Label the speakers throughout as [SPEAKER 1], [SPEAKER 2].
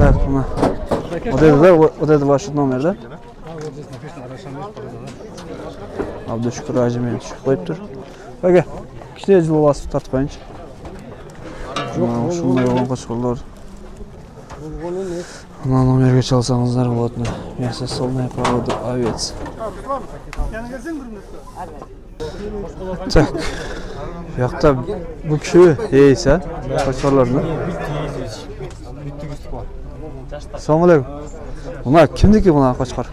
[SPEAKER 1] Так, мына. Вот это, да? Вот это ваш номер, да? Абдушкур ажымен түшіп қойып тұр. Бәке, кішіне жыл басып тартып қойыншы. Шындай болған қошқырлар. Мына номерге çalсаңыздар болатын. Мясо солная порода овец. Так. Яқта бұл кіші ейс, а? Қошқырлардың. Ассалаумағалейкум. Мына кімдікі мына қошқыр?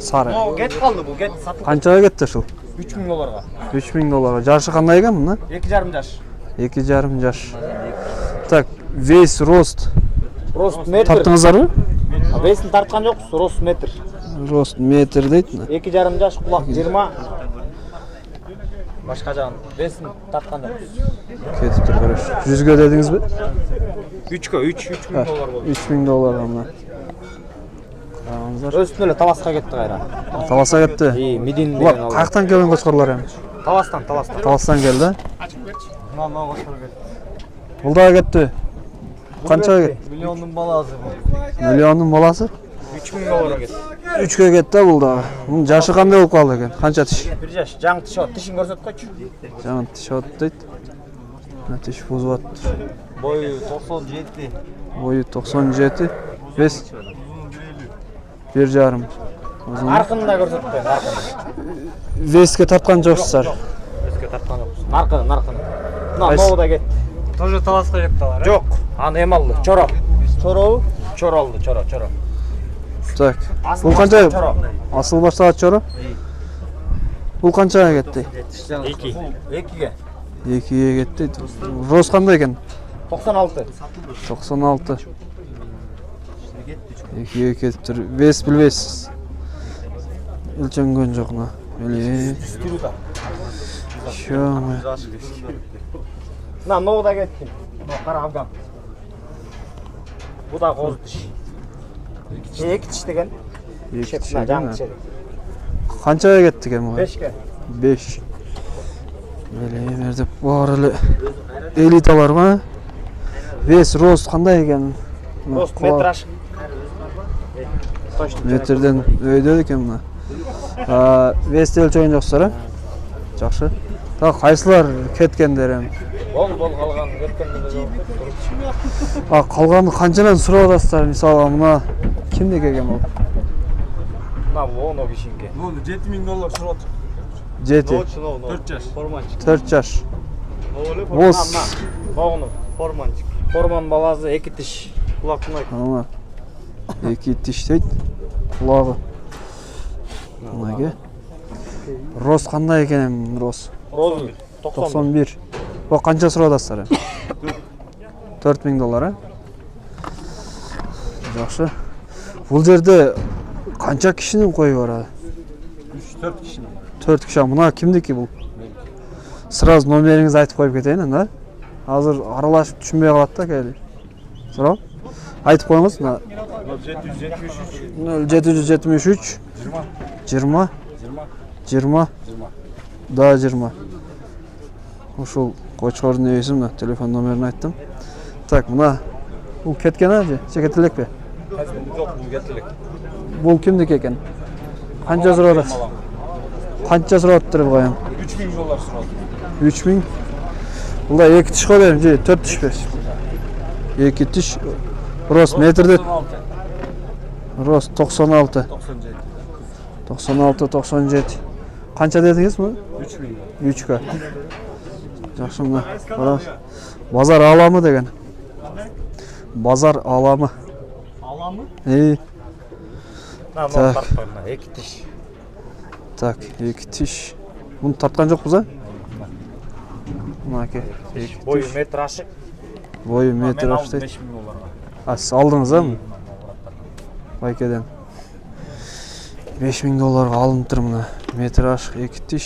[SPEAKER 1] Сары.
[SPEAKER 2] Get қалды бұл, get сатылды.
[SPEAKER 1] Қаншаға кетті шыл?
[SPEAKER 2] $3000.
[SPEAKER 1] $3000. Жаршы қандай екен мұны?
[SPEAKER 2] 2,5 жаш.
[SPEAKER 1] 2,5 жаш. Так, весь рост.
[SPEAKER 2] Рост метр.
[SPEAKER 1] Таптыңыздар ма?
[SPEAKER 2] Весін тартқан жоқсыз, рост метр.
[SPEAKER 1] Рост метр дейді.
[SPEAKER 2] 2,5 жаш, құлақ 20. Башқа жағын, весін тартқан жоқсыз.
[SPEAKER 1] Кетіп тұр, көреш. 100-ге дедіңіз бе?
[SPEAKER 2] 3,000 $3000 болды.
[SPEAKER 1] $3000 ғана.
[SPEAKER 2] Өстін өлі Таласқа кетті қайра.
[SPEAKER 1] Таласа кетті?
[SPEAKER 2] Медин
[SPEAKER 1] Бұлар
[SPEAKER 2] деген алды.
[SPEAKER 1] қаяқтан келген қошқарлар ең?
[SPEAKER 2] Таластан.
[SPEAKER 1] Таластан келді?
[SPEAKER 2] Мына қошқар кетті.
[SPEAKER 1] Бұлдағы кетті? Қаншаға кетті?
[SPEAKER 2] Миллионның баласы бұл.
[SPEAKER 1] Миллионның баласы?
[SPEAKER 2] $3000 кетті.
[SPEAKER 1] 3-ге кетті бұлдағы. Бұның жашы қандай болып қалды екен? Қанша тіш?
[SPEAKER 2] 1 жаш, жаң тіш от, тішін көрсет қойшы.
[SPEAKER 1] Жаңын тіш от дейді. Тіш бұзып атты.
[SPEAKER 2] Бойы 97.
[SPEAKER 1] Бойы 97. Вес? 1,5.
[SPEAKER 2] Нарқын да көрсет қойын, нарқын.
[SPEAKER 1] Веске тартқан жоқсыздар.
[SPEAKER 2] Веске тартқан жоқсыз. Нарқын. Мына новы да кетті.
[SPEAKER 3] Тоже Таласқа жетталар,
[SPEAKER 2] Жоқ, аны емалды, чоро. Чоралды, чоро.
[SPEAKER 1] Так, бұл қанша? Асыл баштағы чоро? Бұл қаншаға кетті?
[SPEAKER 2] 2-ге.
[SPEAKER 1] 2-ге кетті. Рост қандай екен?
[SPEAKER 2] 96.
[SPEAKER 1] 96. 2-ге кетіп тұр. Вес білбейсіз. Өлченген жоқ мына. Шөңі.
[SPEAKER 2] Мына новы да кетті. Қара афган. Бұл да қозы тіш. 2 тіш деген.
[SPEAKER 1] Қаншаға кетті екен мұға?
[SPEAKER 2] 5-ге.
[SPEAKER 1] 5. Мерді бар әлі элиталар ма? Вес, рост қандай екен?
[SPEAKER 2] Рост метр ашық.
[SPEAKER 1] Метрден өйдеді екен мұна. Весті өлчеген жоқсыздар, жақшы. Қайсылар кеткендер?
[SPEAKER 2] Бол қалған кеткендер жоқ.
[SPEAKER 1] Қалғанды қаншадан сұрап жатсыздар? Мысалға мұна кімде келген ол?
[SPEAKER 2] Мына оны кішінге.
[SPEAKER 3] $7000 сұрап отыр.
[SPEAKER 1] 7.
[SPEAKER 3] 4 жаш.
[SPEAKER 1] 4 жаш. Бос.
[SPEAKER 2] Оғыны, форманчик. Форман баласы 2 тіш. Құлақтың айт.
[SPEAKER 1] Ана 2 тіш дейді. Құлағы. Мұнаге. Рост қандай екен рост?
[SPEAKER 2] Розы
[SPEAKER 1] 91. Бұл қанша сұрап жатсыздар? $4000, жақсы. Бұл жерде қанша кішінің қойы бар?
[SPEAKER 2] 4 кішінің.
[SPEAKER 1] 4 кіші. Мұна кімдекі бұл? Сразу номеріңізді айтып қойып кетейін, да? Азыр аралашып түшінбей қалады да кәлі. Сұрау? Айтып қойыңыз. 0773 20 Да, 20. Ошол қойшылардың өйесі мұна, телефон номерін айттым. Так, мұна, бұл кеткен әже? Секетілік бе?
[SPEAKER 2] Жоқ, бұл кетілік.
[SPEAKER 1] Бұл кімдік екен? Қанша сұрады? Қанша сұрады тұрып қойын?
[SPEAKER 2] $3000 сұрады.
[SPEAKER 1] 3000? Бұлда 2 тіш қой берім, 4 тіш бер. 2 тіш. Рост метрді? Рост 96. 97. Қанша дедіңіз мұны? 3-ға. Жақшы мұна. Базар аламы деген. Базар аламы.
[SPEAKER 2] Аламы?
[SPEAKER 1] Так.
[SPEAKER 2] Тартпай, 2 тіш.
[SPEAKER 1] Так, 2 тіш. Бұны тартқан жоқ бұза? Мұнаке.
[SPEAKER 2] Бойы метр ашық.
[SPEAKER 1] Бойы метр ашық дейді. Сіз алдыңыз мұны? Байкеден. $5000 алынып тұр мұна. Метр ашық, 2 тіш.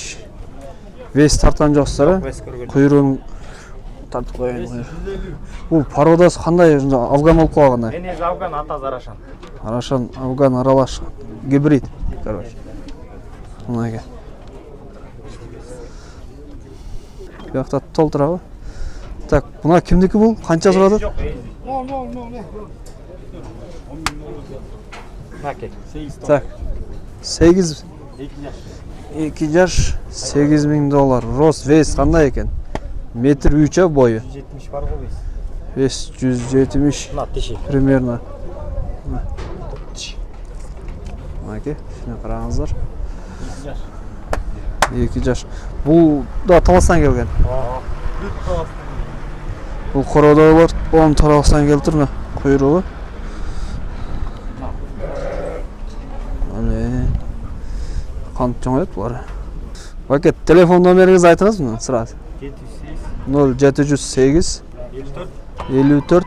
[SPEAKER 1] Вес тартқан жоқсыздар? Құйрығын тартып қойын. Бұл пародасы қандай? Афган болып қалғандай?
[SPEAKER 2] Менегі афган, атаз арашан.
[SPEAKER 1] Арашан, афган аралаш. Гибрид. Мұнаке. Бұяқта толтыра ба? Так, бұна кімдікі бұл? Қанша сұрады?
[SPEAKER 2] Nakek.
[SPEAKER 1] Так. 8 2 жаш 8000 доллар. Рост, вес қандай екен? Метр 3 бойы.
[SPEAKER 2] 170 бар ғой біз.
[SPEAKER 1] Вес 170
[SPEAKER 2] Мына тиши.
[SPEAKER 1] примерно. Мінекей, шіне қараңыздар. 2 жаш. Бұл да Таластан келген. Бұл қородағылар оның Таластан келтір ме? Құйрығы. Қант жоңайт бұлар. Бәке, телефон номеріңіз айтыңыз мұны сразу. 0708 54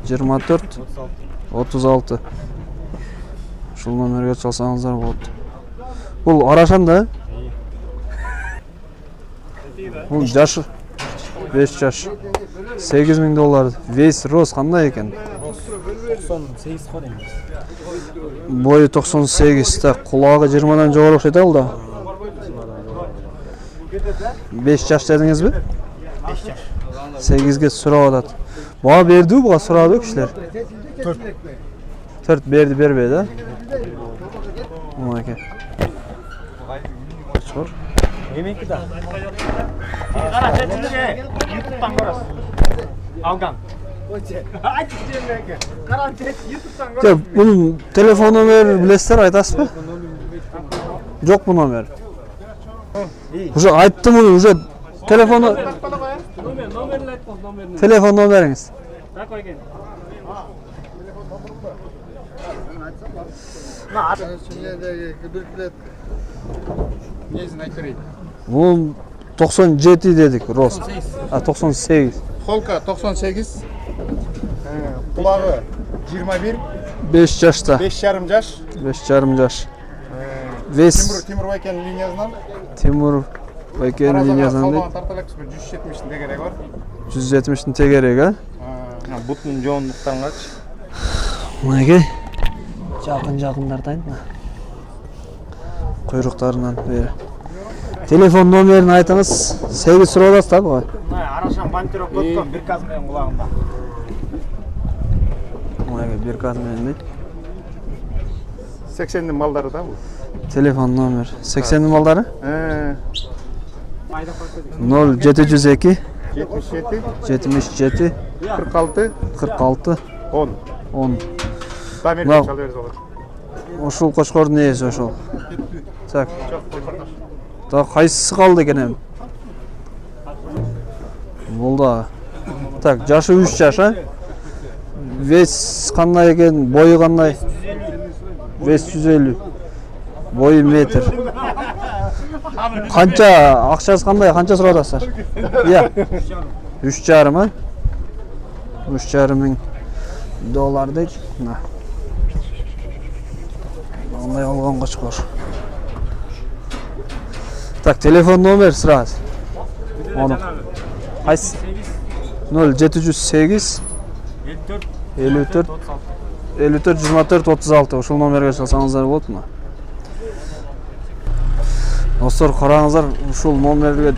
[SPEAKER 1] 24 36. Шул номерге çalsаңыздар болады. Бұл Арашан да? Бұл жашы 5 жаш. 8000 доллар. Вес рост қандай екен?
[SPEAKER 2] 98 қой дейміз.
[SPEAKER 1] Бойы 98. Құлағы 20-дан жоғары ұқсайды ал да? 5 жаш дедіңіз бе?
[SPEAKER 2] 5 жаш.
[SPEAKER 1] 8-ге сұрап атады. Бұға берді бұға сұрады кішілер? 4 берді бербеді. Мұнеке. Шығыр.
[SPEAKER 2] Еменкі да. Қара жетіліге YouTube'дан көресіз. Алған.
[SPEAKER 1] Жоқ, бұның телефон номері білесіздер, айтасыз ба? Жоқ бұл номер. Уже айттым оны, уже телефон номеріңіз. Бұл 97 дедік, рост. 98.
[SPEAKER 4] Холка 98, құлағы 21,
[SPEAKER 1] 5 жашта.
[SPEAKER 4] 5,5 жаш.
[SPEAKER 1] 5,5 жаш. Вес
[SPEAKER 4] Тимур Байкен линиясынан.
[SPEAKER 1] Тимур Байкен линиясынан дейді.
[SPEAKER 4] Тарталекс 170-тің тегерегі бар.
[SPEAKER 1] 170-тің тегерегі.
[SPEAKER 2] Бұтын жоғындықтан қач.
[SPEAKER 1] Мұнеке жақын-жақындартайын. Құйрықтарынан бері. Телефон номерін айтыңыз. 8 сұрадасыз та бұға.
[SPEAKER 2] Арашан бантерок көткен бір қазмен құлағында.
[SPEAKER 1] Мұнеке бір қазмен дейді.
[SPEAKER 4] 80'nin малдары да бұл.
[SPEAKER 1] Телефон номер. 80'nin малдары? 0702
[SPEAKER 4] 77,
[SPEAKER 1] 77
[SPEAKER 4] 46,
[SPEAKER 1] 46
[SPEAKER 4] 10.
[SPEAKER 1] 10.
[SPEAKER 4] Дамирге чал беріз олар.
[SPEAKER 1] Ошол Қошқордың несі ошол? Так. Да қайсысы қалды екен әм? Болды. Так, жашы 3 жаш, а? Вес қандай екен, бойы қандай? Вес 150. Бойы метр. Қанша, ақшасы қандай, қанша сұрадасыздар? Иә. 3,5, а? 3,5 мың доллар дейді. Ондай алған Қошқор. Так, телефон номер сразу. Оны. Қайсы? 0708 54 24 36. Ошол номерге çalsаңыздар болады ма? Достар, қараңыздар, ушул номерге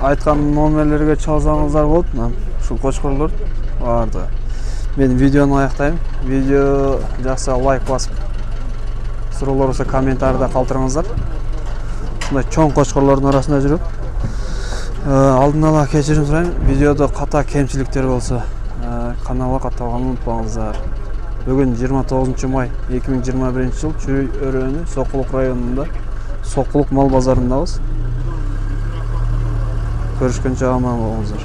[SPEAKER 1] айтқан номерлерге çalsаңыздар болады ма? Ушул Қошқорлар барды. Мен видеоны аяқтаймын. Видео жақсы лайк басып, сұраулар болса комментарийда қалдырыңыздар. Сондай чоң Қошқорлардың арасында жүріп. Алдын ала кешірім сұраймын. Видеода қата кемшіліктер болса, каналға қатталғанын ұмытпаңыздар. Бүгін 29 май 2021 жыл Чүй өрөөнү Соққулук районунда Соққулук мал базарындабыз. Көрүшкөнчө аман болуңуздар.